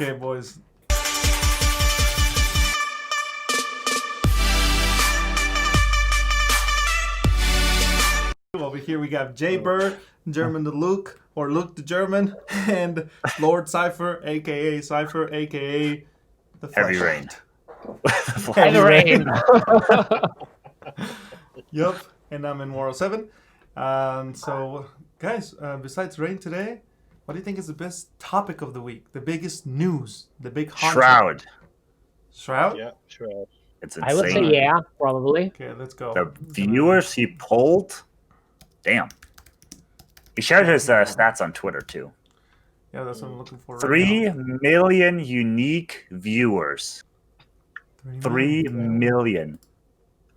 Okay, boys. Over here we got Jay Burr, German the Luke, or Luke the German, and Lord Cypher, aka Cypher, aka the Heavy Flesh Rain. Hound. Heavy Rain. Yup, and I'm in War 07. So, guys, besides Rain today, what do you think is the best topic of the week? The biggest news? The big hot Shroud. Shroud? Yeah, Shroud. It's insane. I would say yeah, probably. Okay, let's go. The viewers he pulled, damn. He shared his stats on Twitter too. Yeah, that's what I'm looking for. 3 million unique viewers. 3 million.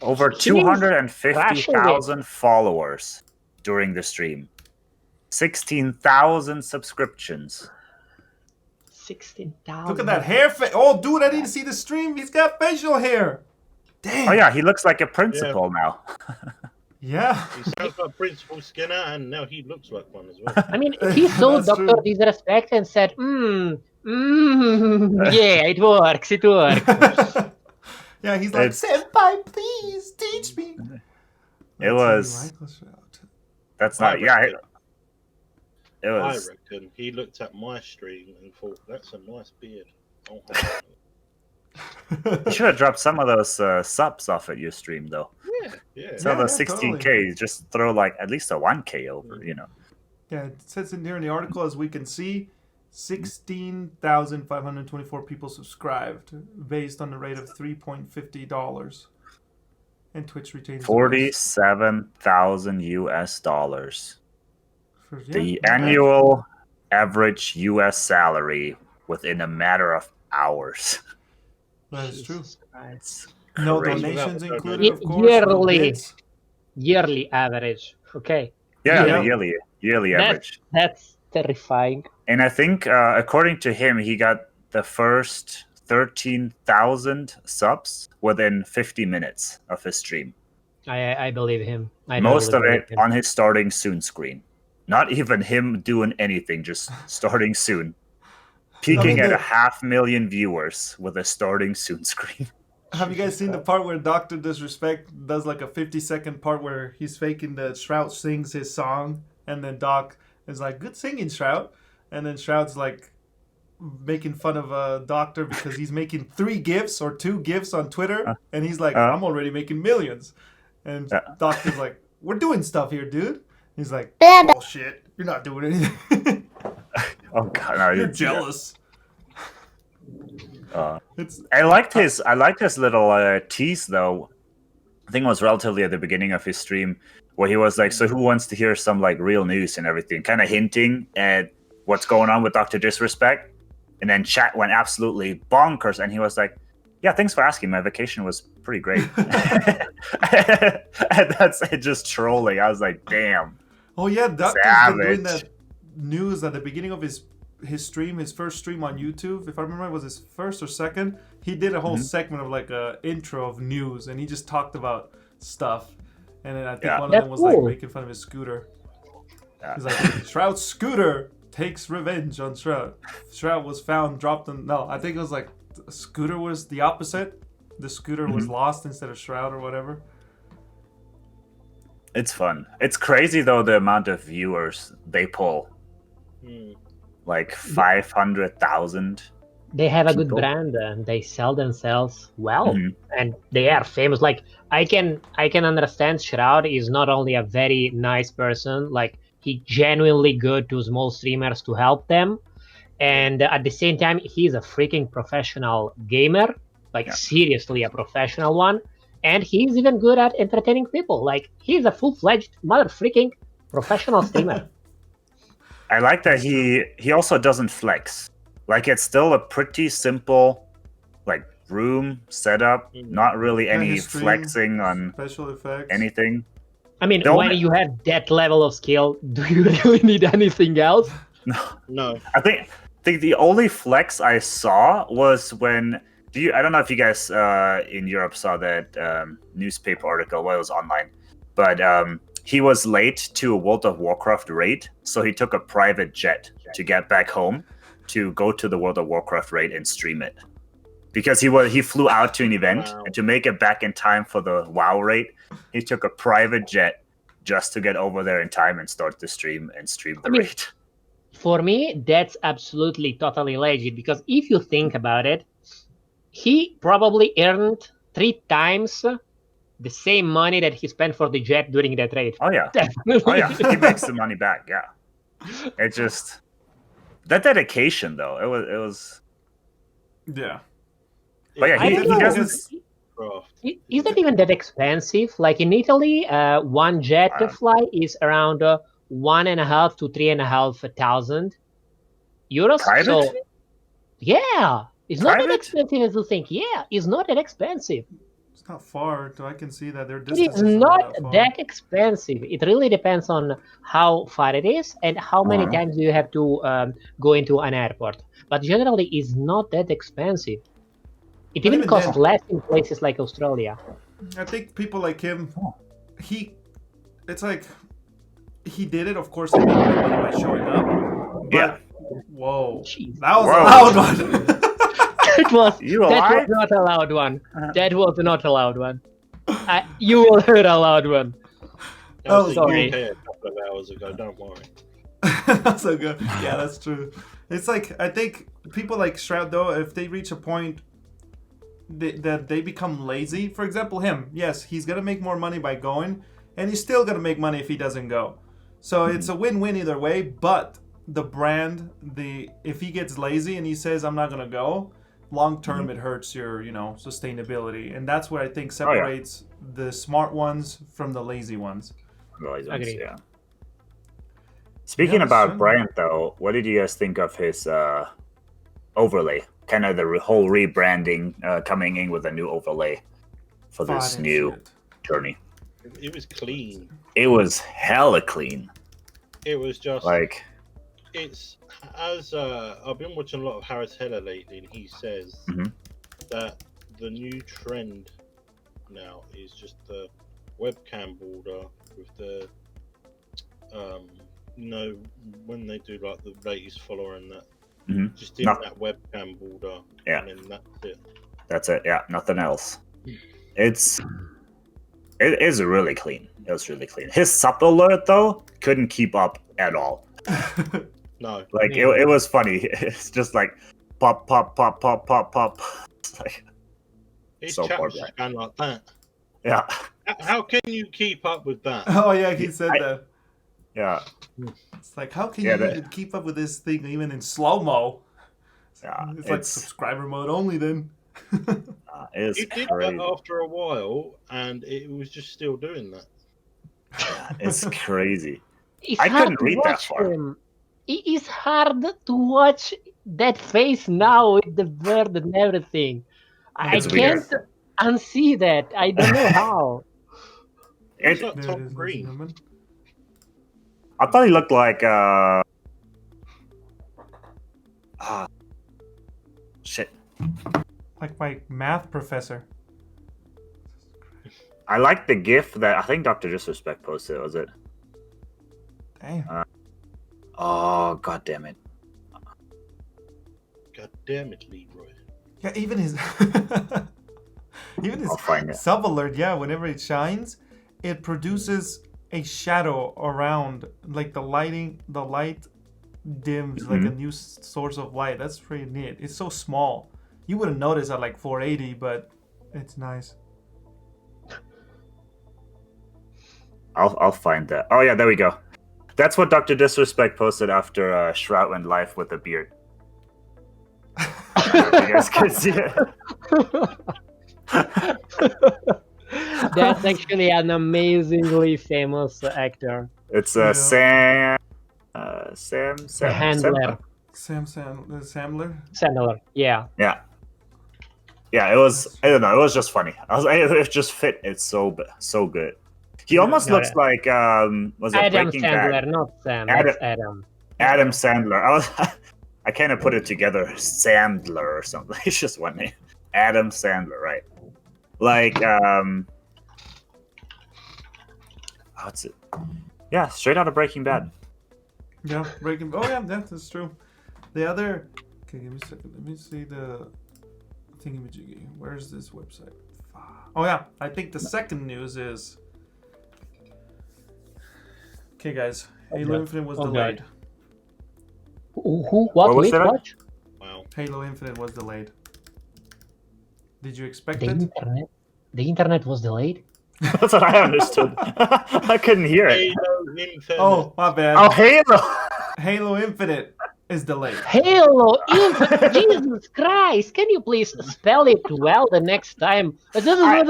Over He means 250,000 followers during the stream. 16,000 subscriptions. 16,000. Look at that hair. Oh, dude, I need to see the stream. He's got facial hair. Damn. Oh yeah, he looks like a principal now. Yeah. He sounds like Principal Skinner, and now he looks like one as well. I mean, he saw That's Dr. true. Disrespect and said, yeah, it works, it works. Yeah, he's like, Senpai, please teach me. It was. That's not. Yeah. It I was. reckon he looked at my stream and thought, that's a nice beard. Oh, You should have dropped some of those subs off at your stream though. yeah. So the 16K, totally. just throw like at least a 1K over, you know. Yeah, it says in here in the article, as we can see, 16,524 people subscribed based on the rate of $3.50. And Twitch retains $47,000 US dollars. The not bad. annual average US salary within a matter of hours. That is true. It's No crazy. donations Without included, of course. Yearly. No bits. Yearly average. Okay. Yeah, Yeah. the yearly average. That's terrifying. And I think, according to him, he got the first 13,000 subs within 50 minutes of his stream. I believe him. I Most of totally it believe him. on his starting soon screen. Not even him doing anything, just starting soon. Peaking at 500,000 viewers with a starting soon screen. Have you guys seen the part where Dr. Disrespect does like a 50-second part where he's faking that Shroud sings his song, and then Doc is like, good singing, Shroud. And then Shroud's like making fun of Doctor because he's making 3 GIFs or 2 GIFs on Twitter, and he's like, I'm already making millions. And Doctor's like, we're doing stuff here, dude. He's like, bullshit, you're not doing anything. Oh god, no, You're jealous. I liked his little tease though. I think it was relatively at the beginning of his stream where he was like, so who wants to hear some like real news and everything, kind of hinting at what's going on with Dr. Disrespect. And then chat went absolutely bonkers, and he was like, yeah, thanks for asking, my vacation was pretty great. And that's it, just trolling. I was like, damn. Oh yeah, Doctor's been doing that news at the beginning of his stream, his first stream on YouTube. If I remember, it was his first or second. He did a whole segment of like a intro of news, and he just talked about stuff. And then I think one of them was like making fun of his scooter. He's like, Shroud's scooter takes revenge on Shroud. Shroud was found dropped in. No, I think it was like scooter was the opposite. The scooter was lost instead of Shroud or whatever. It's fun. It's crazy though the amount of viewers they pull. Like 500,000. They have a good brand and they sell themselves well, and they are famous. Like I can understand Shroud is not only a very nice person, like he genuinely good to small streamers to help them, and at the same time he's a freaking professional gamer, like seriously a professional one, and he's even good at entertaining people. Like he's a full-fledged mother freaking professional streamer. I like that he also doesn't flex. Like it's still a pretty simple like room setup, not really any flexing on special effects, anything. I mean, when you have that level of skill, do you really need anything else? No. I think the only flex I saw was when I don't know if you guys in Europe saw that newspaper article. Well, it was online, but he was late to a World of Warcraft raid, so he took a private jet to get back home. to go to the World of Warcraft raid and stream it. Because he flew out to an event, and to make it back in time for the WoW raid, he took a private jet just to get over there in time and start the stream and stream the raid. For me, that's absolutely totally legit, because if you think about it, he probably earned 3 times the same money that he spent for the jet during that raid. Oh yeah. Definitely. Oh yeah, he makes the money back, yeah. It just... That dedication, though, it was... Yeah. But yeah, he doesn't... Is that even that expensive? Like in Italy, one jet flight is around 1.5 to 3.5 thousand euros. Private? So, yeah, it's not that Private? expensive as you think. Yeah, it's not that expensive. It's not far, so I can see that their It distance is not that expensive. It really depends on how far it is and how many times you have to go into an airport. But generally, it's not that expensive. It even costs less in places like Australia. I think people like him, it's like, he did it, of course, to make money by showing up. But, Yeah. Whoa. Jeez. That was a loud one. That was alive? not a loud one. That was not a loud one. You will hear a loud one. Oh, sorry. A couple of hours ago. Don't worry. That's so good. Yeah, that's true. It's like, I think people like Shroud, though, if they reach a point that they become lazy, for example, him, yes, he's gonna make more money by going, and he's still gonna make money if he doesn't go. So it's a win-win either way. But the brand, if he gets lazy and he says, I'm not gonna go, long term it hurts your sustainability, and that's what I think separates the smart ones from the lazy ones. Agreed. Yeah. Speaking about Bryant, though, what did you guys think of his overlay? Kind of the whole rebranding, coming in with a new overlay for this new journey. It was clean. It was hella clean. It was just like... It's as I've been watching a lot of Harris Heller lately, and he says that the new trend now is just the webcam border with the when they do like the latest follower and that, just in that webcam border, and then that's it. That's it. Yeah, nothing else. It is really clean. It was really clean. His sub alert, though, couldn't keep up at all. No. Like, it was funny. It's just like, pop, pop, pop, pop, pop, pop. It's like... His chat was going like that. Yeah. How can you keep up with that? Oh, yeah, he said that. Yeah. It's like, how can you even keep up with this thing even in slow-mo? Yeah, it's like subscriber mode only then. It did that after a while, and it was just still doing that. It's crazy. I couldn't read that far. It is hard to watch that face now with the bird and everything. I can't unsee that. I don't know how. It's like Tom Green. I thought he looked like shit. Like my math professor. I like the GIF that I think Dr. Disrespect posted. Was it? Damn. Oh, god damn it. God damn it, Leroy. Yeah, even his sub alert, whenever it shines, it produces a shadow around, like the light dims like a new source of light. That's pretty neat. It's so small. You wouldn't notice at like 480, but it's nice. I'll find that. Oh yeah, there we go. That's what Dr. Disrespect posted after Shroud went live with a beard. You guys can see it. That's actually an amazingly famous actor. It's Sam Handler. Sandler. Yeah. It was. I don't know. It was just funny. It just fit. It's so good. He almost looks like was it Adam Breaking Sandler, Bad? not Sam. Adam. Adam Sandler. I kind of put it together, Sandler or something. It's just one name. Adam Sandler, right? Like what's it? Yeah, straight out of Breaking Bad. Yeah, Breaking. Oh yeah, that's true. The other. Okay, give me a second. Let me see the thingamajiggy. Where's this website? Oh yeah, I think the second news is. Okay, guys, Halo Infinite was delayed. Who? What? Wait, what? Wow. Halo Infinite was delayed. Did you expect The it? internet was delayed? That's what I understood. I couldn't hear it. Halo Infinite. Oh, my bad. Oh, Halo! Halo Infinite is delayed. Halo Infinite! Jesus Christ! Can you please spell it well the next time? I heard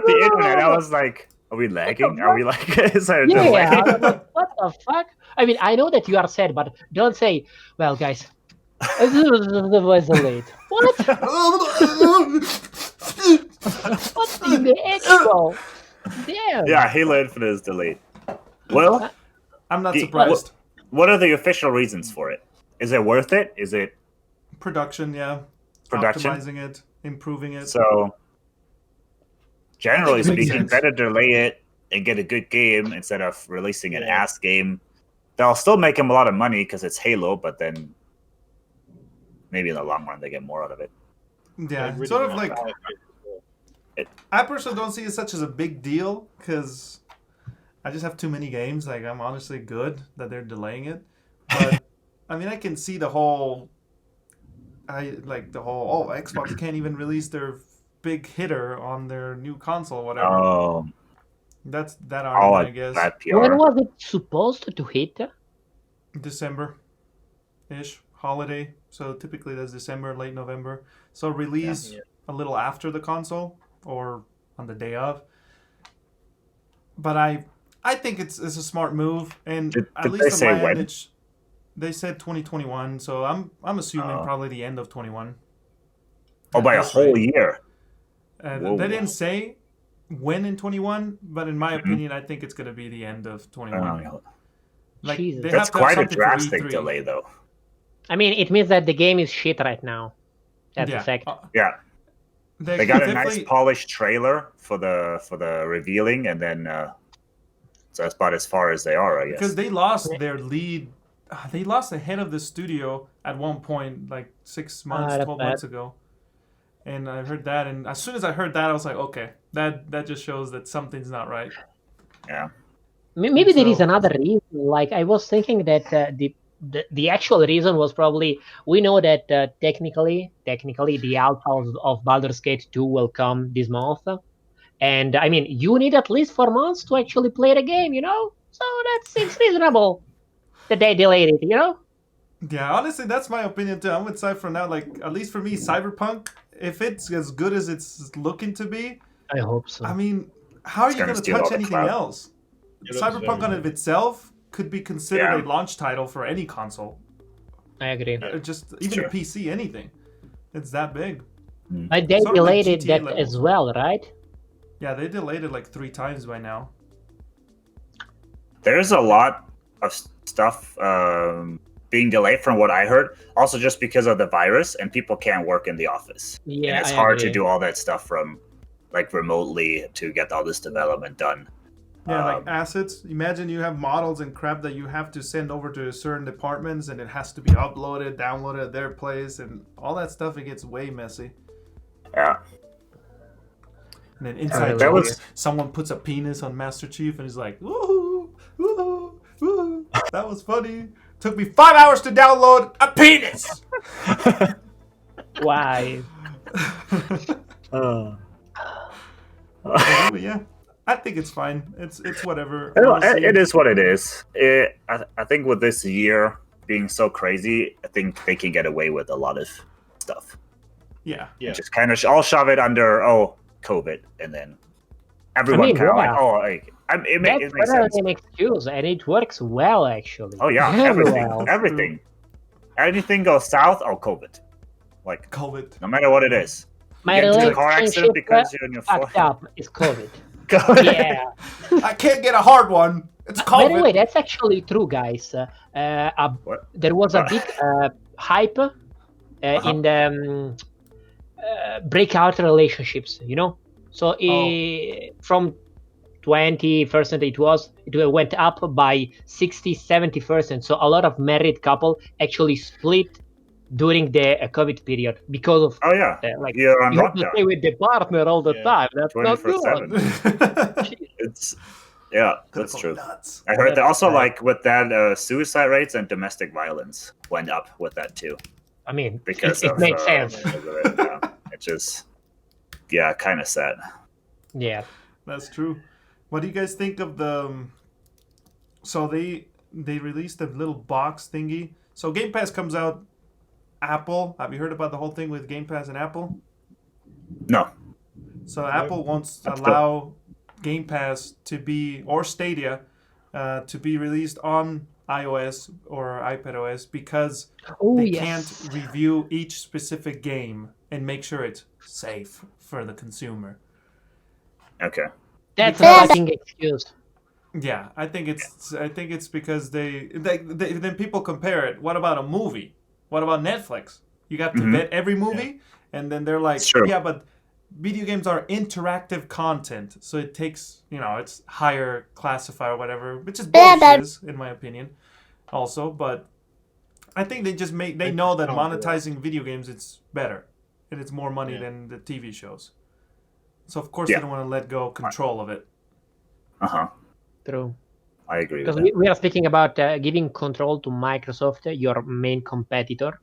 the internet. I was like, are we lagging? Are we like, is there a delay? What the fuck? I mean, I know that you are sad, but don't say, well, guys, it was delayed. What? What in the actual? Damn. Yeah, Halo Infinite is delayed. Well, I'm not surprised. What are the official reasons for it? Is it worth it? Is it production? Yeah, production, optimizing it, improving it. So, generally speaking, better delay it and get a good game instead of releasing an ass game. They'll still make them a lot of money because it's Halo, but then maybe in the long run they get more out of it. Yeah, sort of like. I personally don't see it such as a big deal because I just have too many games. Like, I'm honestly good that they're delaying it. But, I mean, I can see the whole... Xbox can't even release their big hitter on their new console or whatever. Oh. That's that argument, I guess. When was it supposed to hit? December-ish. Holiday. So, typically that's December, late November. So, release a little after the console or on the day of. But I think it's a smart move, and at least on my end, they said 2021, so I'm assuming probably the end of 21. Oh, by a whole year. They didn't say when in 21, but in my opinion, I think it's going to be the end of 21. Like, that's quite a drastic delay, though. I mean, it means that the game is shit right now. That's a fact. Yeah. They got a nice polished trailer for the revealing, and then so that's about as far as they are, I guess. Because they lost their lead. They lost the head of the studio at one point, like 6 months, 12 months ago. And I heard that, and as soon as I heard that, I was like, okay, that just shows that something's not right. Yeah. Maybe there is another reason. Like, I was thinking that the actual reason was probably, we know that technically the alpha of Baldur's Gate 2 will come this month. And, I mean, you need at least 4 months to actually play the game, you know? So that seems reasonable that they delayed it, you know? Yeah, honestly, that's my opinion too. I'm with Cypher now. Like, at least for me, Cyberpunk, if it's as good as it's looking to be... I hope so. I mean, how are you going to touch anything else? Cyberpunk on it itself could be considered a launch title for any console. I agree. Just even a PC, anything. It's that big. But they delayed it that as well, right? Yeah, they delayed it like 3 times by now. There's a lot of stuff being delayed from what I heard. Also just because of the virus and people can't work in the office. Yeah, and it's hard to do all that stuff from like remotely to get all this development done. Yeah, like assets. Imagine you have models and crap that you have to send over to certain departments, and it has to be uploaded, downloaded at their place, and all that stuff. It gets way messy. Yeah. And then inside someone puts a penis on Master Chief, and he's like, "Woohoo, woohoo, woohoo! That was funny. Took me 5 hours to download a penis." Why? Yeah. I think it's fine. It's whatever. It is what it is. I think with this year being so crazy, I think they can get away with a lot of stuff. Yeah. Just kind of all shove it under COVID, and then everyone kind of like, it makes sense. An excuse, and it works well actually. Oh yeah, everything. Anything goes south, COVID. Like COVID. No matter what it is. My relationship because you're in your fucked up is COVID. Yeah. I can't get a hard one. It's COVID. By the way, that's actually true, guys. There was a big hype in the breakout relationships, you know? So from 20%, it went up by 60-70%. So a lot of married couple actually split during the COVID period because of like you're on you have lockdown. to stay with the partner all the time. That's not good. 24/7. That's true. Nuts. I heard that also, like with that, suicide rates and domestic violence went up with that too. I mean, because it makes sense. It's just kind of sad. Yeah, that's true. What do you guys think of the? So they released a little box thingy. So Game Pass comes out. Apple, have you heard about the whole thing with Game Pass and Apple? No. So Apple wants to allow Game Pass to be, or Stadia, to be released on iOS or iPadOS because they can't review each specific game and make sure it's safe for the consumer. Okay. That's a fucking excuse. Yeah, I think it's because they then people compare it. What about a movie? What about Netflix? You got to vet every movie, and then they're like, yeah, but video games are interactive content, so it takes, it's higher classifier or whatever, which is bullshit, in my opinion, also. But I think they know that monetizing video games, it's better, and it's more money than the TV shows. So of course they don't want to let go control of it. True. I agree. Because we are speaking about giving control to Microsoft, your main competitor,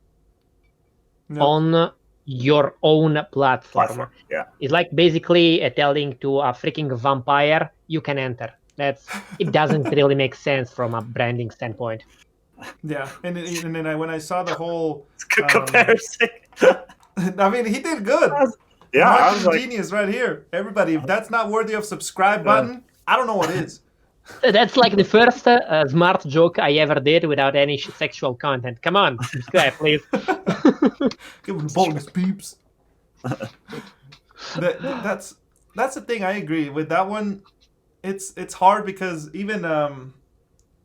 on your own platform. Yeah. It's like basically telling to a freaking vampire, you can enter. It doesn't really make sense from a branding standpoint. Yeah, and then when I saw the whole comparison, I mean, he did good. I was genius right here. Everybody, if that's not worthy of subscribe button, I don't know what is. That's like the first smart joke I ever did without any sexual content. Come on, subscribe, please. Give them bonus peeps. That's the thing. I agree with that one. It's hard because even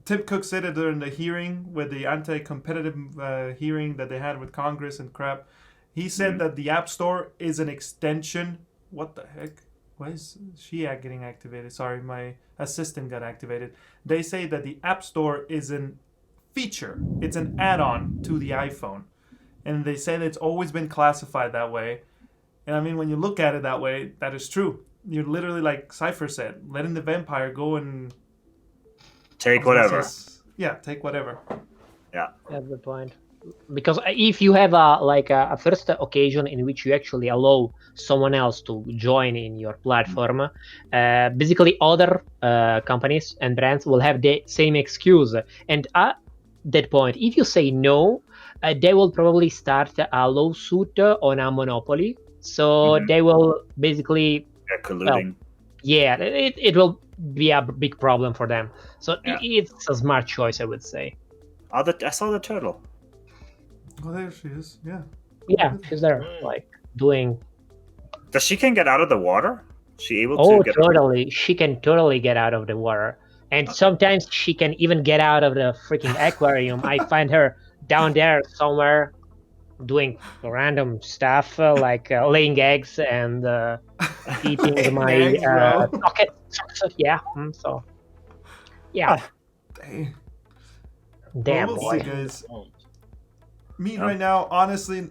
Tim Cook said it during the hearing with the anti-competitive hearing that they had with Congress and crap. He said that the App Store is an extension. What the heck? Why is she getting activated? Sorry, my assistant got activated. They say that the App Store is a feature. It's an add-on to the iPhone. And they say that it's always been classified that way. And I mean, when you look at it that way, that is true. You're literally, like Cypher said, letting the vampire go and... take whatever. Take whatever. Yeah. That's the point. Because if you have a first occasion in which you actually allow someone else to join in your platform, basically other companies and brands will have the same excuse. And at that point, if you say no, they will probably start a lawsuit on a monopoly. So they will basically... colluding. It will be a big problem for them. So it's a smart choice, I would say. I saw the turtle. Oh, there she is. Yeah. Yeah, she's there, doing... Does she can get out of the water? She able to get totally. She can totally get out of the water. And sometimes she can even get out of the freaking aquarium. I find her down there somewhere doing random stuff, like laying eggs and eating my socket. Yeah, so... Yeah. Damn, boy. Guys. Me right now, honestly,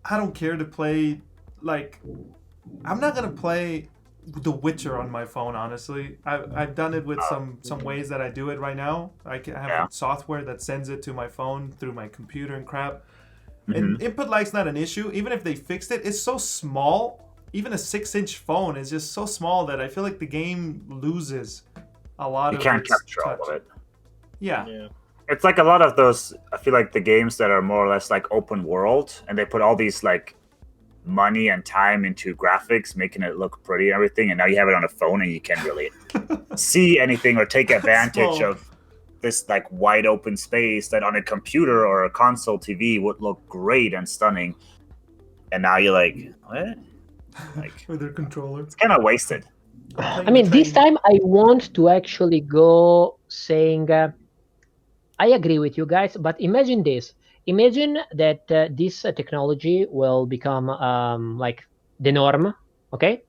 I don't care to play, I'm not going to play The Witcher on my phone, honestly. I've done it with some ways that I do it right now. I have software that sends it to my phone through my computer and crap. And input lag's not an issue. Even if they fixed it, it's so small. Even a 6-inch phone is just so small that I feel like the game loses a lot of its touch. You can't capture all of it. Yeah. It's like a lot of those, I feel like the games that are more or less like open world, and they put all these like money and time into graphics, making it look pretty and everything, and now you have it on a phone and you can't really see anything or take advantage of this like wide open space that on a computer or a console TV would look great and stunning. And now you're like, what? Like with their controller. It's kind of wasted. I mean, this time I want to actually go saying... I agree with you guys, but imagine this. Imagine that this technology will become like the norm, okay?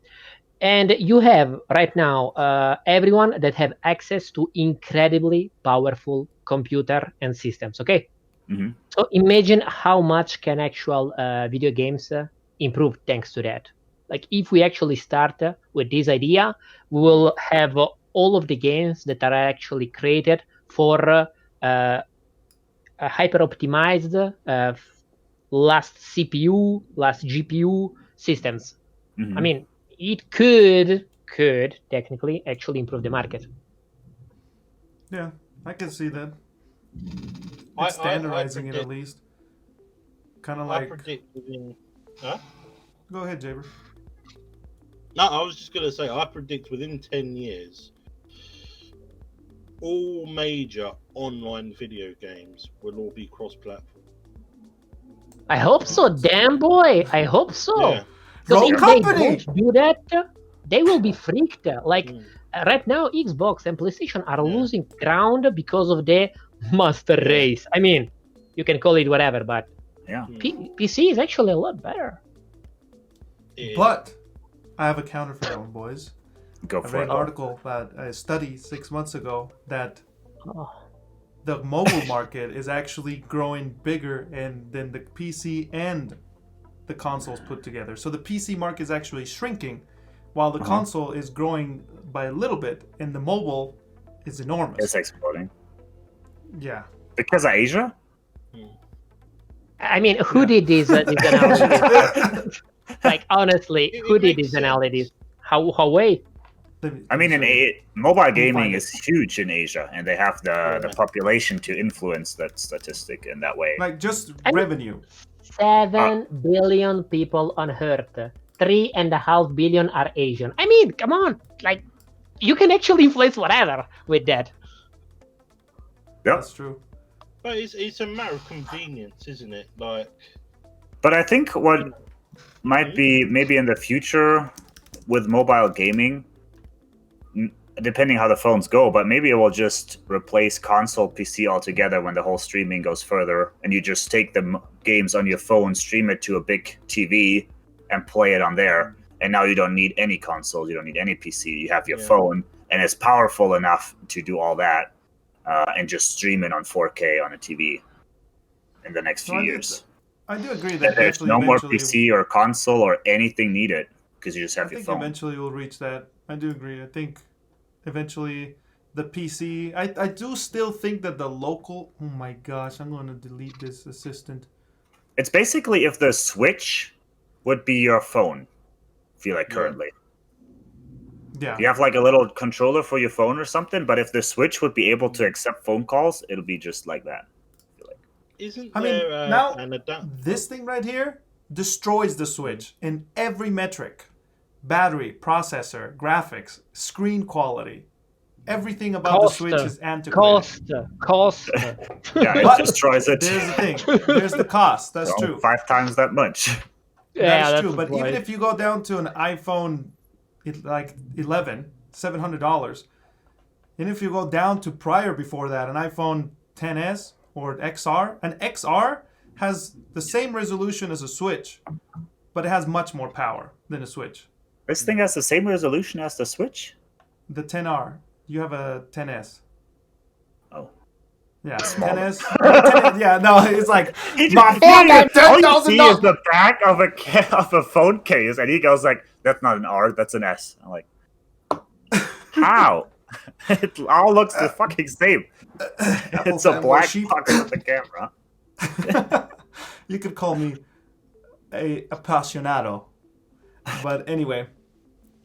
And you have right now everyone that have access to incredibly powerful computer and systems. Okay, so imagine how much can actual video games improve thanks to that. Like if we actually start with this idea, we will have all of the games that are actually created for hyper optimized last CPU, last GPU systems. I mean, it could technically actually improve the market. Yeah, I can see that. It's standardizing it at least. Kind of like. I predict within. Huh? Go ahead, Jaber. No, I was just gonna say I predict within 10 years, all major online video games will all be cross-platform. I hope so, damn boy. I hope so. Yeah. Because if they don't do that, they will be freaked. Like right now, Xbox and PlayStation are losing ground because of the master race. I mean, you can call it whatever, but PC is actually a lot better. But I have a counter for that one, boys. Go for it. I read an article about a study 6 months ago that the mobile market is actually growing bigger than the PC and the consoles put together. So the PC market is actually shrinking, while the console is growing by a little bit, and the mobile is enormous. It's exploding. Yeah. Because of Asia? I mean, who did this analysis? Like, honestly, who did this analysis? Huawei? I mean, mobile gaming is huge in Asia, and they have the population to influence that statistic in that way. Like, just revenue. 7 billion people on Earth. 3.5 billion are Asian. I mean, come on. Like, you can actually influence whatever with that. Yep. That's true. But it's a matter of convenience, isn't it? Like. But I think what might be maybe in the future with mobile gaming, depending how the phones go, but maybe it will just replace console PC altogether when the whole streaming goes further, and you just take the games on your phone, stream it to a big TV, and play it on there. And now you don't need any console, you don't need any PC. You have your phone, and it's powerful enough to do all that, and just stream it on 4K on a TV in the next few years. I do agree that there's no more PC or console or anything needed because you just have your phone. I think eventually we'll reach that. I do agree. I think eventually the PC. I do still think that the local. Oh my gosh! I'm going to delete this assistant. It's basically if the Switch would be your phone. I feel like currently. Yeah. You have like a little controller for your phone or something, but if the Switch would be able to accept phone calls, it'll be just like that. Isn't there now this thing right here destroys the Switch in every metric: battery, processor, graphics, screen quality. Everything about the Switch is antiquated. Cost. Yeah, it destroys it. There's the thing. There's the cost. That's true. 5 times that much. That's true. But even if you go down to an iPhone, like 11, $700, and if you go down to prior before that, an iPhone XS or XR, an XR has the same resolution as a Switch, but it has much more power than a Switch. This thing has the same resolution as the Switch? The 10R. You have a 10S. Oh. Yeah, 10S. Yeah, no, it's like my phone at $10,000. All you see is the back of a phone case, and he goes like, "That's not an R, that's an S." I'm like, how? It all looks the fucking same. It's a black box with the camera. You could call me a apasionado, but anyway,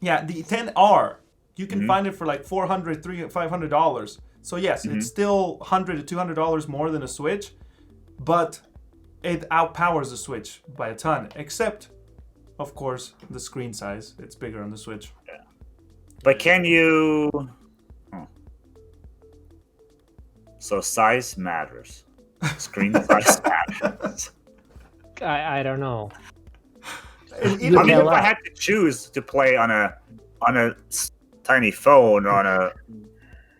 yeah, the 10R. You can find it for like $400, $300, $500. So yes, it's still $100 to $200 more than a Switch, but it outpowers the Switch by a ton. Except, of course, the screen size. It's bigger on the Switch. Yeah. But can you? So size matters. Screen size matters. I don't know. I mean, if I had to choose to play on a tiny phone or on a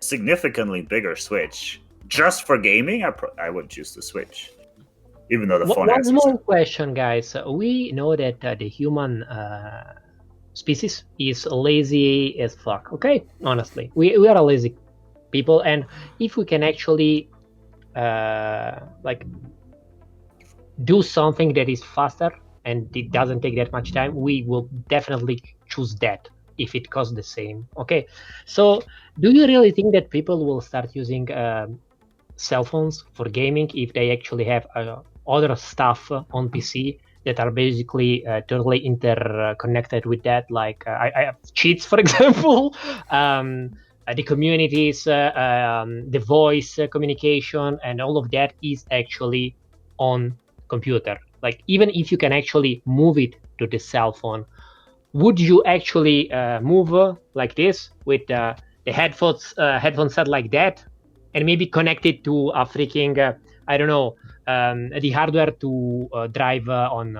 significantly bigger Switch, just for gaming, I would choose the Switch. Even though the phone has... One more question, guys. We know that the human species is lazy as fuck. Okay, honestly, we are a lazy people, and if we can actually like do something that is faster and it doesn't take that much time, we will definitely choose that if it costs the same. Okay, so do you really think that people will start using cell phones for gaming if they actually have other stuff on PC that are basically totally interconnected with that, like I have cheats, for example, the communities, the voice communication, and all of that is actually on computer. Like, even if you can actually move it to the cell phone, would you actually move like this with the headphones set like that, and maybe connect it to a freaking I don't know, the hardware to drive on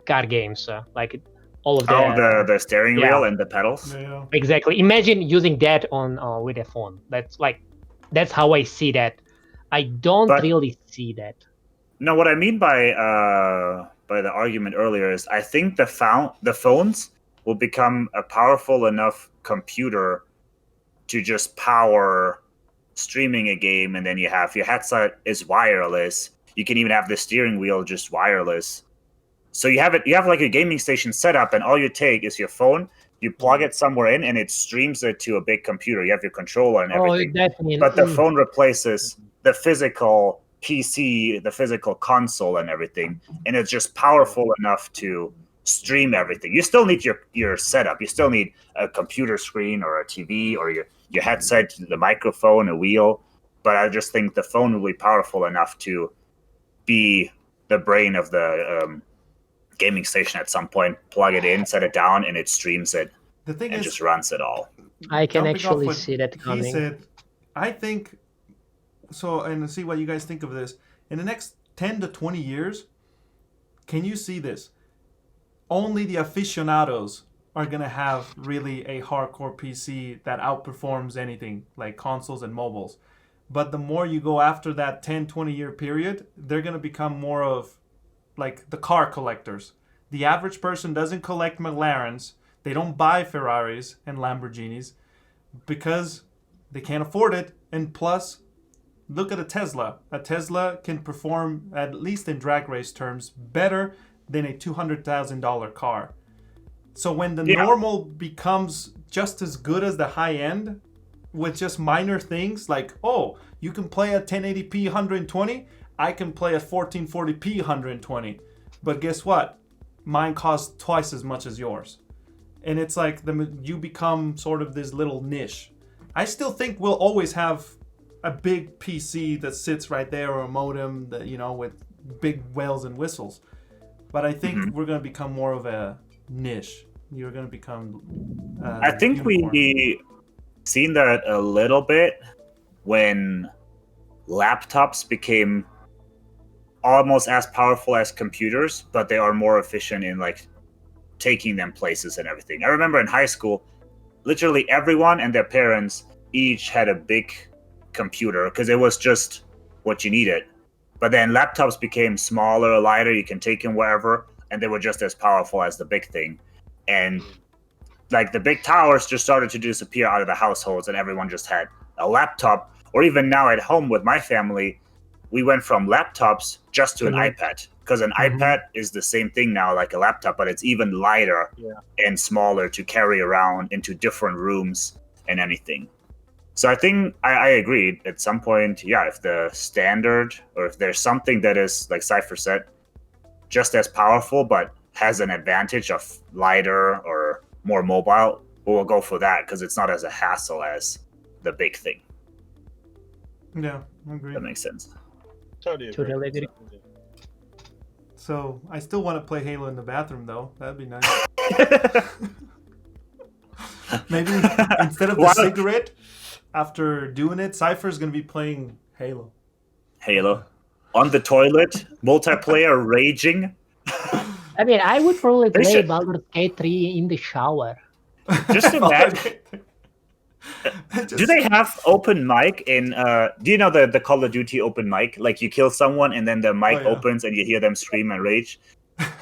car games, like all of the steering wheel and the pedals. Yeah. Exactly. Imagine using that on with a phone. That's how I see that. I don't really see that. No, what I mean by the argument earlier is I think the phones will become a powerful enough computer to just power streaming a game, and then you have your headset is wireless. You can even have the steering wheel just wireless. So you have like a gaming station set up, and all you take is your phone, you plug it somewhere in, and it streams it to a big computer. You have your controller and everything. Oh, definitely. But the phone replaces the physical PC, the physical console and everything, and it's just powerful enough to stream everything. You still need your setup. You still need a computer screen or a TV or your headset, the microphone, a wheel. But I just think the phone will be powerful enough to be the brain of the gaming station at some point. Plug it in, set it down, and it streams it. The thing and is, just runs it all. I can actually see that coming. He said, I think so, and see what you guys think of this. In the next 10 to 20 years, can you see this? Only the aficionados are going to have really a hardcore PC that outperforms anything like consoles and mobiles. But the more you go after that 10, 20 year period, they're going to become more of like the car collectors. The average person doesn't collect McLarens. They don't buy Ferraris and Lamborghinis because they can't afford it. And plus, look at a Tesla. A Tesla can perform, at least in drag race terms, better than a $200,000 car. So when the normal becomes just as good as the high end, with just minor things like, oh, you can play at 1080p 120, I can play at 1440p 120. But guess what? Mine costs twice as much as yours. And it's like you become sort of this little niche. I still think we'll always have a big PC that sits right there, or a modem that, with big bells and whistles. But I think we're going to become more of a niche. You're going to become I think we seen that a little bit when laptops became almost as powerful as computers, but they are more efficient in like taking them places and everything. I remember in high school, literally everyone and their parents each had a big computer because it was just what you needed. But then laptops became smaller, lighter, you can take them wherever, and they were just as powerful as the big thing. And like the big towers just started to disappear out of the households, and everyone just had a laptop. Or even now at home with my family, we went from laptops just to an iPad, because an iPad is the same thing now, like a laptop, but it's even lighter and smaller to carry around into different rooms and anything. So I think I agreed at some point, if the standard, or if there's something that is, like Cypher said, just as powerful but has an advantage of lighter or more mobile, we'll go for that because it's not as a hassle as the big thing. Yeah, I agree. That makes sense. Totally agree. So I still want to play Halo in the bathroom, though. That'd be nice. Maybe instead of the cigarette, after doing it, Cypher's going to be playing Halo. On the toilet, multiplayer, raging. I mean, I would probably play Baldur's Gate 3 in the shower. Just imagine. Do they have open mic in? Do you know the Call of Duty open mic? Like you kill someone and then the mic opens and you hear them scream and rage.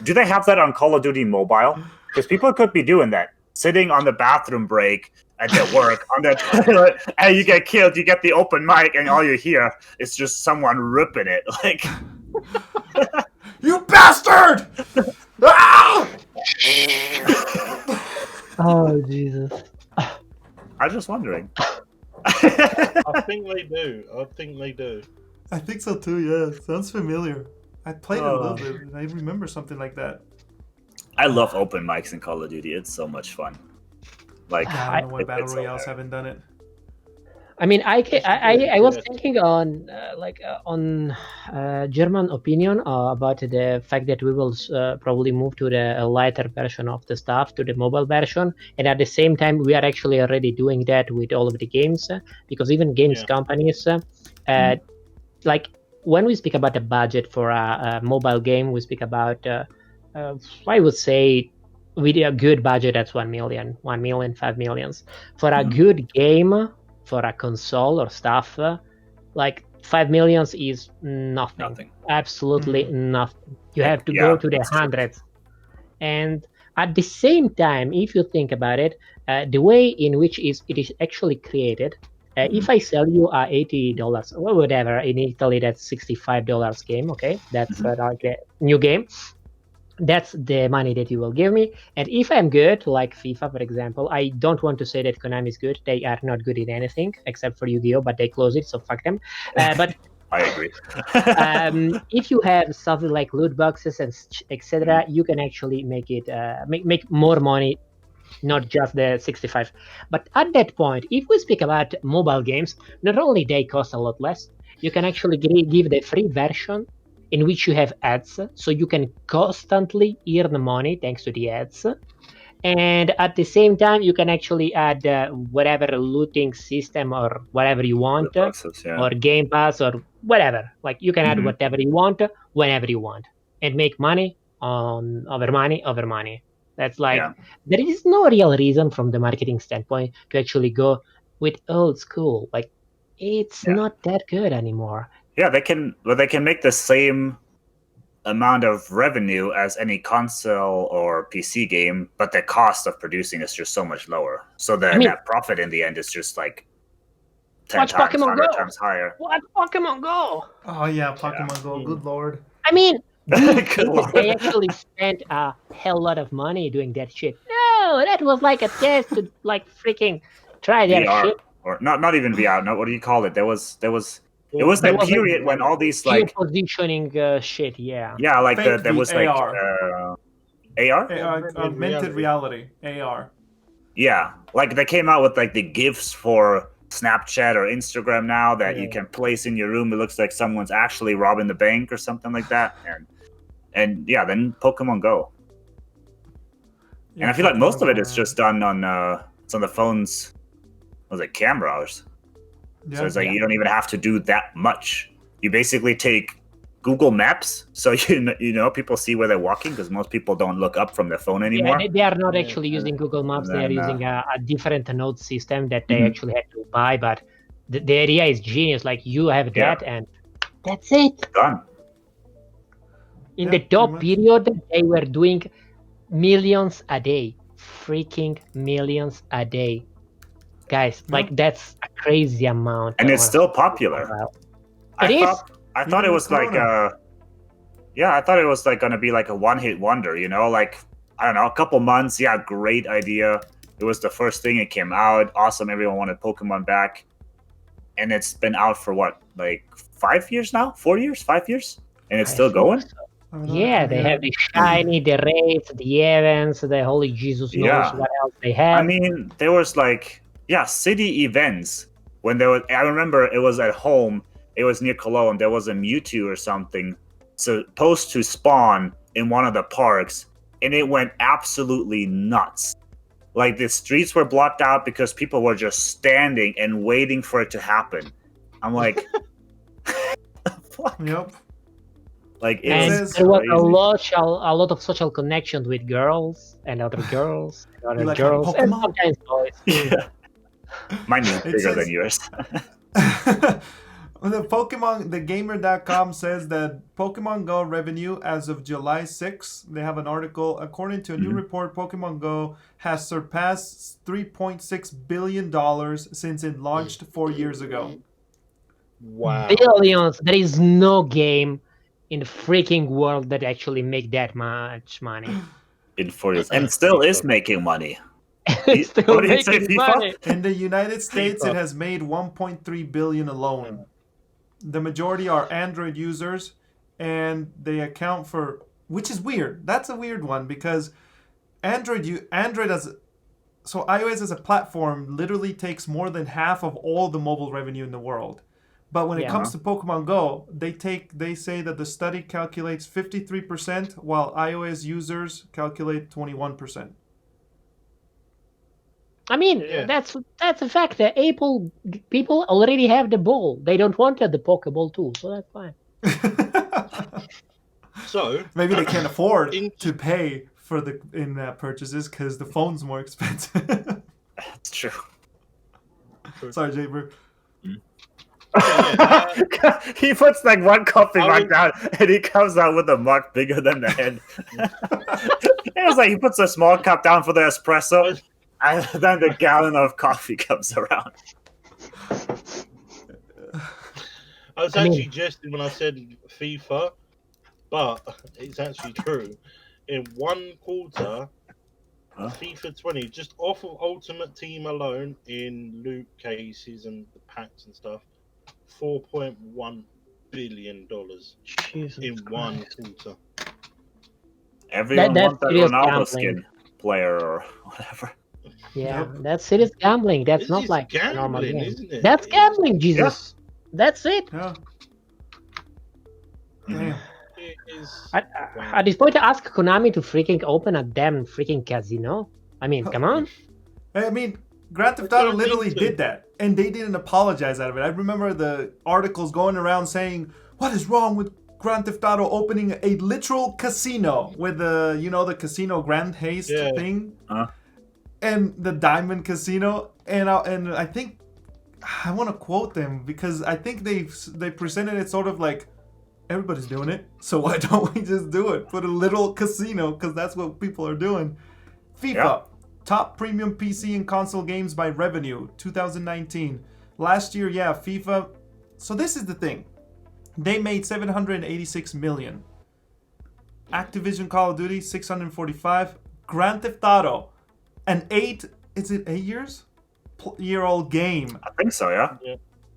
Do they have that on Call of Duty Mobile? Because people could be doing that, sitting on the bathroom break at their work on their toilet, and you get killed. You get the open mic, and all you hear is just someone ripping it. Like, you bastard! Ah! Oh Jesus! I was just wondering. I think they do. I think so too. Yeah, sounds familiar. I played it a little bit, and I remember something like that. I love open mics in Call of Duty. It's so much fun. Like, I don't know why battle royales haven't done it. I mean, I was thinking on German opinion about the fact that we will probably move to the lighter version of the stuff, to the mobile version, and at the same time we are actually already doing that with all of the games, because even games companies, like when we speak about the budget for a mobile game, we speak about I would say with a good budget that's 1 million, 5 millions for a good game. For a console or stuff, like 5 millions is nothing. Absolutely nothing. You have to go to the hundreds. True. And at the same time, if you think about it, the way in which it is actually created, if I sell you a $80 or whatever, in Italy that's $65 game, okay, that's like a new game. That's the money that you will give me. And if I'm good, like FIFA, for example, I don't want to say that Konami is good. They are not good in anything except for Yu-Gi-Oh, but they close it, so fuck them. But I agree. If you have something like loot boxes and etc., you can actually make it make more money, not just the 65. But at that point, if we speak about mobile games, not only they cost a lot less, you can actually give the free version in which you have ads, so you can constantly earn money thanks to the ads. And at the same time, you can actually add whatever looting system or whatever you want, boxes, or Game Pass or whatever. Like you can add whatever you want, whenever you want, and make money on over money. That's like, there is no real reason from the marketing standpoint to actually go with old school. Like it's not that good anymore. Yeah, they can make the same amount of revenue as any console or PC game, but the cost of producing is just so much lower. So the net profit in the end is just like 10 times, 100 times higher. Watch Pokemon Go! Oh yeah, Pokemon Go, good lord. I mean, they actually spent a hell lot of money doing that shit. No, that was like a test to like freaking try their VR, shit. Or not even VR, no, what do you call it? It was that period when all these like positioning shit, yeah, like there was like AR, augmented reality, AR. Yeah, like they came out with like the GIFs for Snapchat or Instagram now that you can place in your room. It looks like someone's actually robbing the bank or something like that, and then Pokemon Go. Yeah, and I feel like most of it is just done on it's on the phone's cameras. So it's like you don't even have to do that much. You basically take Google Maps, so you know people see where they're walking, because most people don't look up from their phone anymore. Yeah, they are not actually using Google Maps. They are using a different node system that they actually had to buy. But the idea is genius. Like you have that, and that's it. Done. In the top period, they were doing millions a day, freaking millions a day. Guys, like that's a crazy amount. And it's still popular. I thought it was like I thought it was like gonna be like a one-hit wonder, you know, like I don't know, a couple months, great idea. It was the first thing, it came out, awesome, everyone wanted Pokemon back. And it's been out for what, like 5 years now? 4 years? 5 years? And it's still going? So. Yeah, they have the shiny, the raids, the events, the holy Jesus knows what else they have. I mean, there was like city events when there was. I remember it was at home. It was near Cologne. There was a Mewtwo or something supposed to spawn in one of the parks, and it went absolutely nuts. Like the streets were blocked out because people were just standing and waiting for it to happen. I'm like, fuck. Yep. Like there was a lot of social connections with girls and other girls, and other girls, and sometimes boys. Yeah. Mine is bigger than yours. The gamer.com says that Pokemon Go revenue as of July 6th, they have an article, according to a new report, Pokemon Go has surpassed $3.6 billion since it launched 4 years ago. Wow. Billions. There is no game in the freaking world that actually make that much money. In 4 years. And still is making money. It's still What did you say, making FIFA? money. In the United States, FIFA. it has made 1.3 billion alone. The majority are Android users, and they account for, which is weird. That's a weird one because Android as so iOS as a platform literally takes more than half of all the mobile revenue in the world. But when it comes to Pokemon Go, they say that the study calculates 53%, while iOS users calculate 21%. I mean, that's a fact. That Apple people already have the ball. They don't want the Pokeball too, so that's fine. So maybe they can't afford to pay for the in-app purchases because the phone's more expensive. That's true. Sorry, Jaber. He puts like one coffee mug down and he comes out with a mug bigger than the head. It was like he puts a small cup down for the espresso and then the gallon of coffee comes around. I was actually jesting when I said FIFA, but it's actually true. In one quarter, FIFA 20, just off of Ultimate Team alone, in loot cases and the packs and stuff, $4.1 billion in one quarter. Everyone wants that Ronaldo skin player or whatever. Yeah, that's serious gambling. That's not like gambling, normal game. isn't it? That's gambling, Jesus. Yeah. That's it. Yeah. It is. At this point, I ask Konami to freaking open a damn freaking casino. I mean, come on. I mean, Grand Theft Auto literally did that, and they didn't apologize out of it. I remember the articles going around saying, "What is wrong with Grand Theft Auto opening a literal casino with the, the casino Grand Haste thing, and the Diamond Casino?" And I think I want to quote them because I think they presented it sort of like, everybody's doing it, so why don't we just do it? Put a little casino, because that's what people are doing. FIFA, top premium PC and console games by revenue, 2019. Last year, FIFA. So this is the thing. They made 786 million. Activision Call of Duty, 645. Grand Theft Auto, an 8-year-old game. I think so, yeah.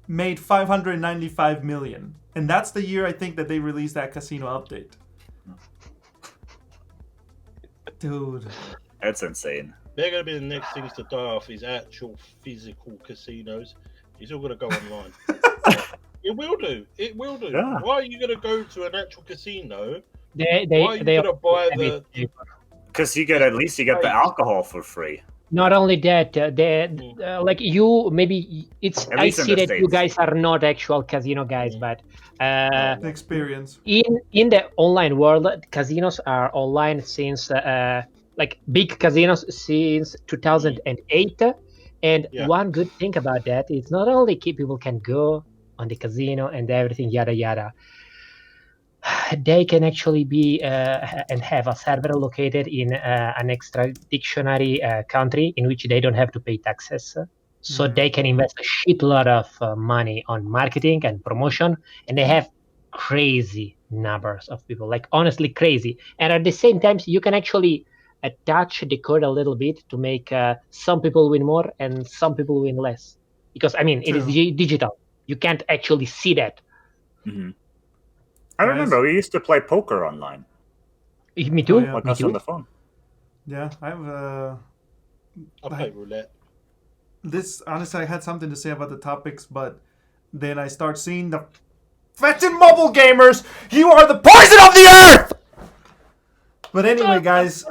Made 595 million. And that's the year I think that they released that casino update. Dude. That's insane. They're going to be the next things to die off is actual physical casinos. It's all going to go online. It will do. It will do. Yeah. Why are you going to go to an actual casino? Why are you going to buy the... Because you get the alcohol for free. Not only that, like you, maybe it's. I see that you guys are not actual casino guys, but experience in the online world, casinos are online since like big casinos since 2008. And one good thing about that is not only people can go on the casino and everything, yada yada. They can actually be and have a server located in an extra-dictionary country in which they don't have to pay taxes. So they can invest a shitload of money on marketing and promotion, and they have crazy numbers of people, like honestly crazy. And at the same time, you can actually touch the code a little bit to make some people win more and some people win less. Because, I mean, it is digital. You can't actually see that. Mm-hmm. I remember we used to play poker online. Me too. Like us on the phone. Yeah, I play roulette. Honestly, I had something to say about the topics, but then I start seeing the fetching mobile gamers. You are the poison of the earth. But anyway, guys,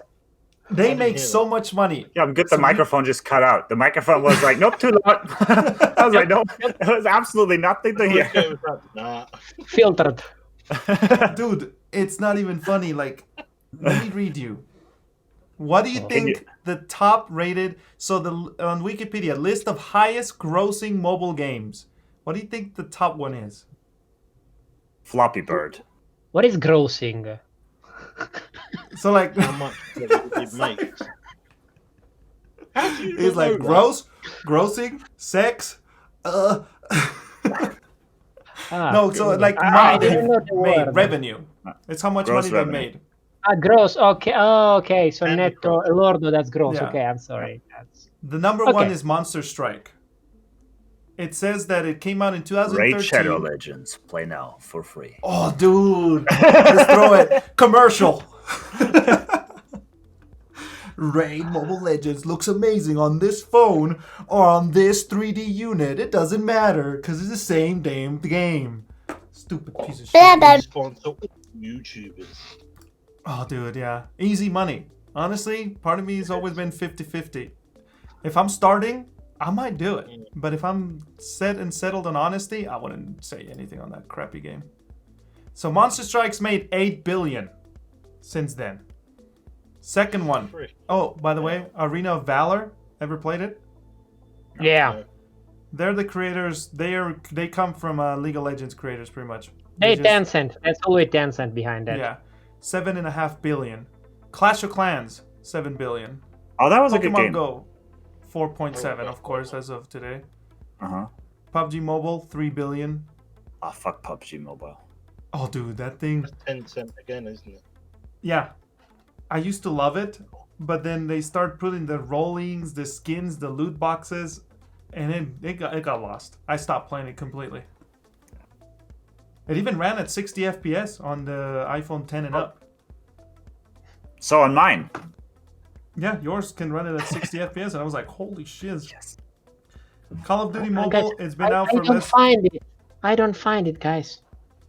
they make so much money. Yeah, I'm good. The microphone just cut out. The microphone was like, nope, too loud. I was like, nope, it was absolutely nothing to hear. Filtered. Dude, it's not even funny. Like, let me read you. What do you think the top rated? So on Wikipedia, list of highest grossing mobile games. What do you think the top one is? Floppy Bird. What is grossing? So like, How much it makes? How do you it's like know grossing, sex. No, so I like didn't know the made word. revenue. It's how much Gross money revenue. they made. Gross. Okay. Oh, okay. So And netto, gross. lordo, that's gross. Yeah. Okay, I'm sorry. That's... The number one Okay. is Monster Strike. It says that it came out in Raid Shadow 2013. Legends. Play now for free. Oh, dude. Let's throw it. Commercial. Raid Mobile Legends looks amazing on this phone or on this 3D unit. It doesn't matter because it's the same damn game. Stupid piece of shit. We sponsor all YouTubers. Oh, dude, yeah. Easy money. Honestly, part of me has always been 50-50. If I'm starting, I might do it. But if I'm set and settled on honesty, I wouldn't say anything on that crappy game. So Monster Strike's made 8 billion since then. Second one. Oh, by the way, Arena of Valor. Ever played it? Yeah. They're the creators. They come from League of Legends creators, pretty much. Hey, Tencent. That's always Tencent behind that. Yeah, 7.5 billion. Clash of Clans, 7 billion. Oh, that was a good Pokemon game. Go, 4.7, of course, as of today. Uh-huh. PUBG Mobile, 3 billion. Oh, fuck PUBG Mobile. Oh, dude, that thing. That's 10 cent again, isn't it? Yeah, I used to love it, but then they start putting the rollings, the skins, the loot boxes, and it got lost. I stopped playing it completely. It even ran at 60 FPS on the iPhone 10 and up. So on mine. Yeah, yours can run it at 60 FPS, and I was like, holy shit. Yes. Call of Duty Guys, Mobile, it's been out I for don't less... find it. I don't find it, guys.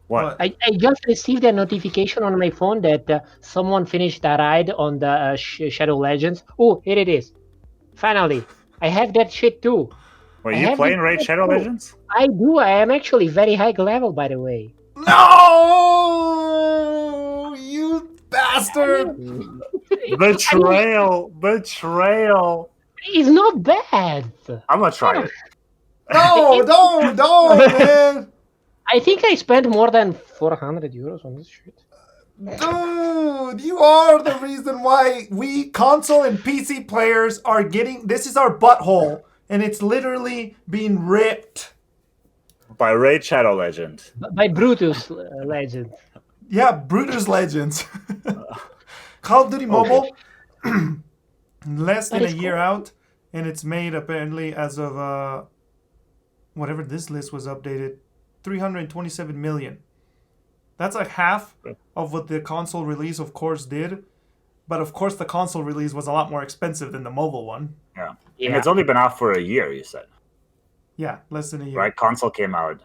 What? I just received a notification on my phone that someone finished a ride on the Shadow Legends. Oh, here it is. Finally, I have that shit too. Were I you have playing this Raid shit Shadow too. Legends? I do. I am actually very high level, by the way. No! You bastard! Betrayal! Betrayal! It's not bad. I'm gonna try it. No, don't, man! I think I spent more than 400 euros on this shit. Dude, you are the reason why we console and PC players are getting... This is our butthole, and it's literally being ripped. By Raid Shadow Legend. By Brutus Legend. Yeah, Brutus Legends. Call of Duty Mobile, less than a year out, and it's made apparently as of whatever this list was updated, 327 million. That's like half of what the console release, of course, did. But of course, the console release was a lot more expensive than the mobile one. Yeah. And it's only been out for a year, you said. Yeah, less than a year. Right? Console came out.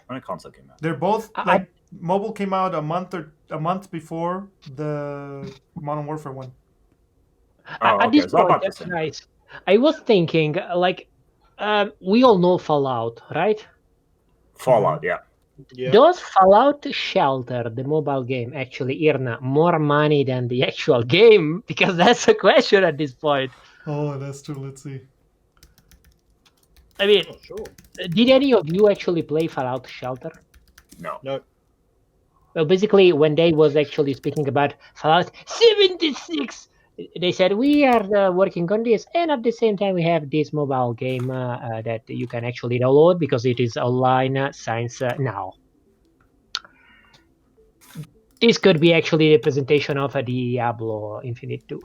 When did console came out? They're both like mobile came out a month before the Modern Warfare one. At this point, guys, I was thinking, like, we all know Fallout, right? Fallout, yeah. Does Fallout Shelter, the mobile game, actually earn more money than the actual game? Because that's a question at this point. Oh, that's true. Let's see. I mean, did any of you actually play Fallout Shelter? No. No. Well, basically, when they was actually speaking about Fallout 76, they said we are working on this, and at the same time we have this mobile game that you can actually download because it is online since now. This could be actually a presentation of a Diablo Infinite 2.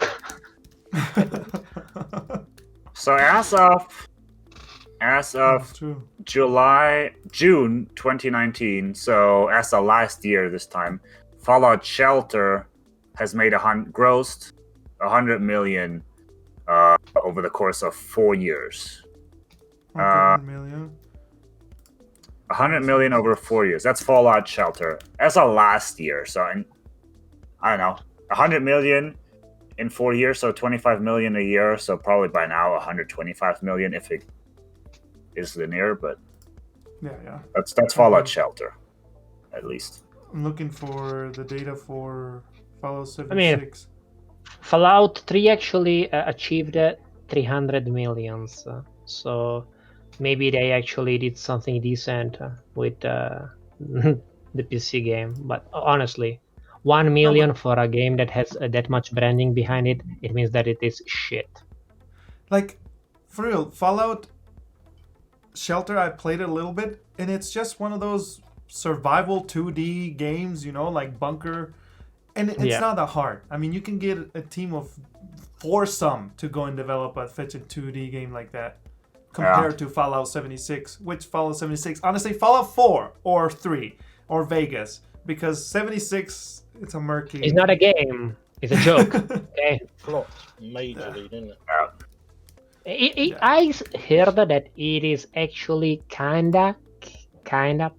So as of June 2019, so as of last year this time, Fallout Shelter has made grossed 100 million over the course of 4 years. 100 million. 100 million over 4 years. That's Fallout Shelter. As of last year, so I don't know, 100 million in 4 years, so 25 million a year. So probably by now 125 million if it is linear, but yeah. That's Fallout Shelter, at least. I'm looking for the data for Fallout 76. I mean, Fallout 3 actually achieved 300 millions. So maybe they actually did something decent with the PC game. But honestly, 1 million for a game that has that much branding behind it, it means that it is shit. Like, for real, Fallout Shelter, I played it a little bit, and it's just one of those survival 2D games, like Bunker. And it's not that hard. I mean, you can get a team of foursome to go and develop a fetching 2D game like that compared to Fallout 76. Which Fallout 76? Honestly, Fallout 4 or 3 or Vegas. Because 76, it's a murky... It's not a game. It's a joke. Okay. Flopped majorly, didn't it? I heard that it is actually kinda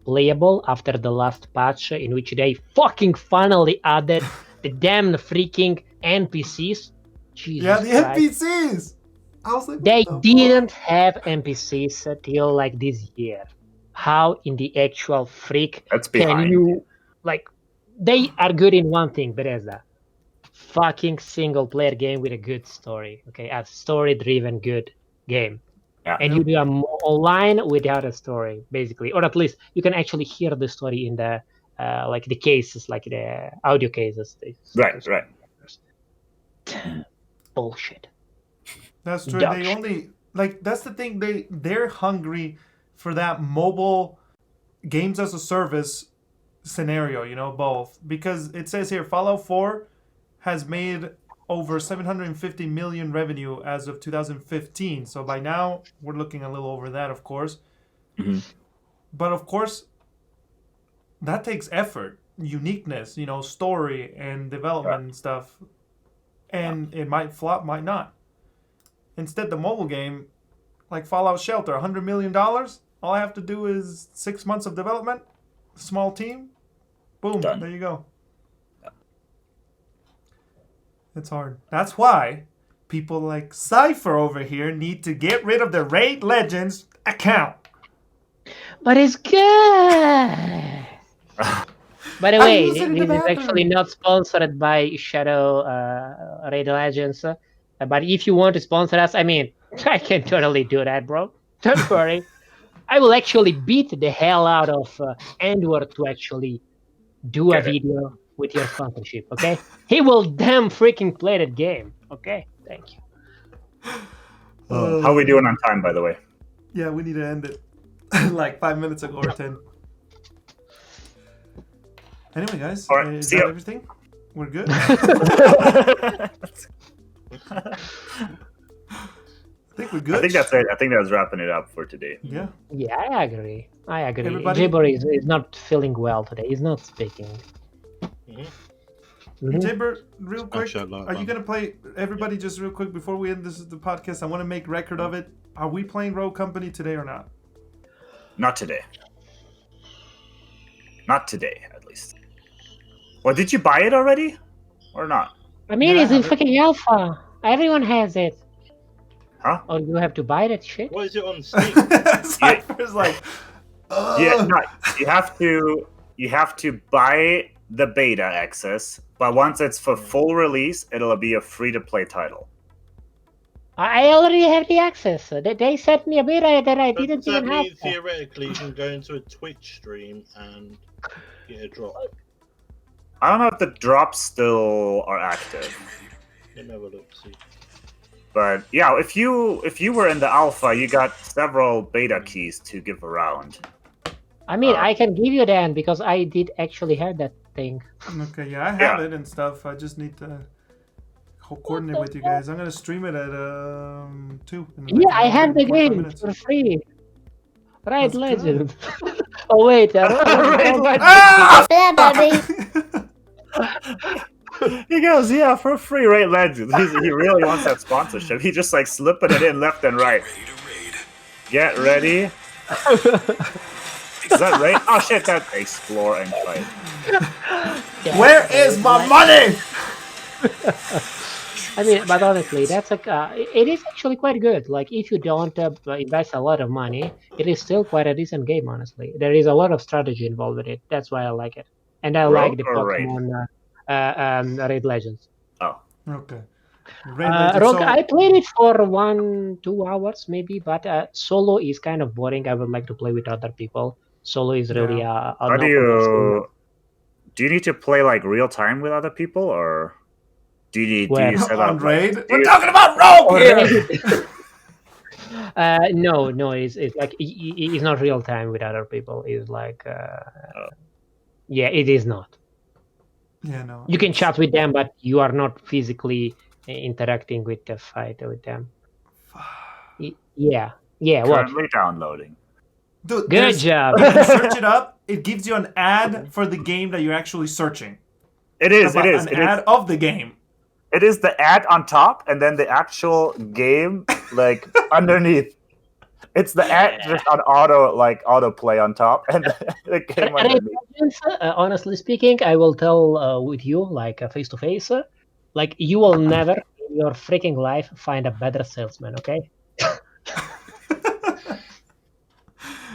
playable after the last patch, in which they fucking finally added the damn freaking NPCs. Jesus the Christ. NPCs! I was like, they didn't have NPCs till like this year. How in the actual freak can you... Like, they are good in one thing, Bethesda. Fucking single player game with a good story. Okay, a story driven good game. And you do a online without a story, basically, or at least you can actually hear the story in the like the cases, like the audio cases. Right. Bullshit. That's true. They only that's the thing. They're hungry for that mobile games as a service scenario. Both, because it says here Fallout 4 has made over 750 million revenue as of 2015. So by now we're looking a little over that, of course. Mm-hmm. But of course, that takes effort, uniqueness, story and development and stuff. And it might flop, might not. Instead, the mobile game, like Fallout Shelter, $100 million. All I have to do is 6 months of development, small team, boom, done. There you go. It's hard. That's why people like Cypher over here need to get rid of the Raid Legends account. But it's good. By the way, this is actually not sponsored by Shadow Raid Legends. But if you want to sponsor us, I mean, I can totally do that, bro. Don't worry. I will actually beat the hell out of Edward to actually do a video with your sponsorship, okay? He will damn freaking play that game, okay? Thank you. How are we doing on time, by the way? Yeah, we need to end it like 5 minutes ago or 10. Anyway, guys, is that everything? We're good? I think we're good. I think that's it. I think that's wrapping it up for today. Yeah. Yeah, I agree. Jibber is not feeling well today. He's not speaking. Jibber, real quick, are you going to play... Everybody, just real quick, before we end the podcast, I want to make record of it. Are we playing Rogue Company today or not? Not today. Not today, at least. Well, did you buy it already? Or not? I mean, it's in freaking alpha. Everyone has it. Huh? Or you have to buy that shit? What is it on Steam? Cypher's like... Yeah, no, you have to buy the beta access, but once it's for full release, it'll be a free-to-play title. I already have the access. They sent me a beta that I didn't even have. Theoretically, you can go into a Twitch stream and get a drop. I don't know if the drops still are active. Let me have a look, see. But yeah, if you were in the alpha, you got several beta keys to give around. I mean, I can give you that because I did actually have that thing. Okay, yeah, I have it and stuff. I just need to coordinate with you guys. I'm gonna stream it at 2. Yeah, I have the game for free. Raid Legend. Oh wait, Raid Legend. He goes, yeah, for free, Raid Legend. He really wants that sponsorship. He just like slipping it in left and right. Get ready. Is that right? Oh shit, that explore and fight. Yeah, where is my money? I mean, but honestly, that's like it is actually quite good. Like, if you don't invest a lot of money, it is still quite a decent game. Honestly, there is a lot of strategy involved with it. That's why I like it, and I like the Pokemon Raid Legends. Oh, okay. Rogue, I played it for 1-2 hours maybe, but solo is kind of boring. I would like to play with other people. Solo is really How do you need to play like real time with other people, or do you set up raid? Like, We're talking about Rogue here. No, it's like it's not real time with other people. It's like yeah, it is not. Yeah, no. You can chat with them, but you are not physically interacting with the fight with them. Yeah. Currently downloading. Dude, good job. You can search it up. It gives you an ad for the game that you're actually searching. It is. An ad of the game. It is the ad on top, and then the actual game like underneath. It's the ad just on auto play on top, and the game underneath. Honestly speaking, I will tell with you like face to face, like you will never in your freaking life find a better salesman. Okay.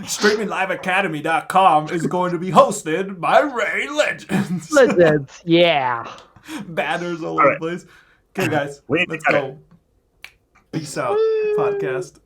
StreamingLiveAcademy.com is going to be hosted by Ray Legends. Legends, yeah. Banners all over the place. Okay, guys, let's go. Peace out, podcast.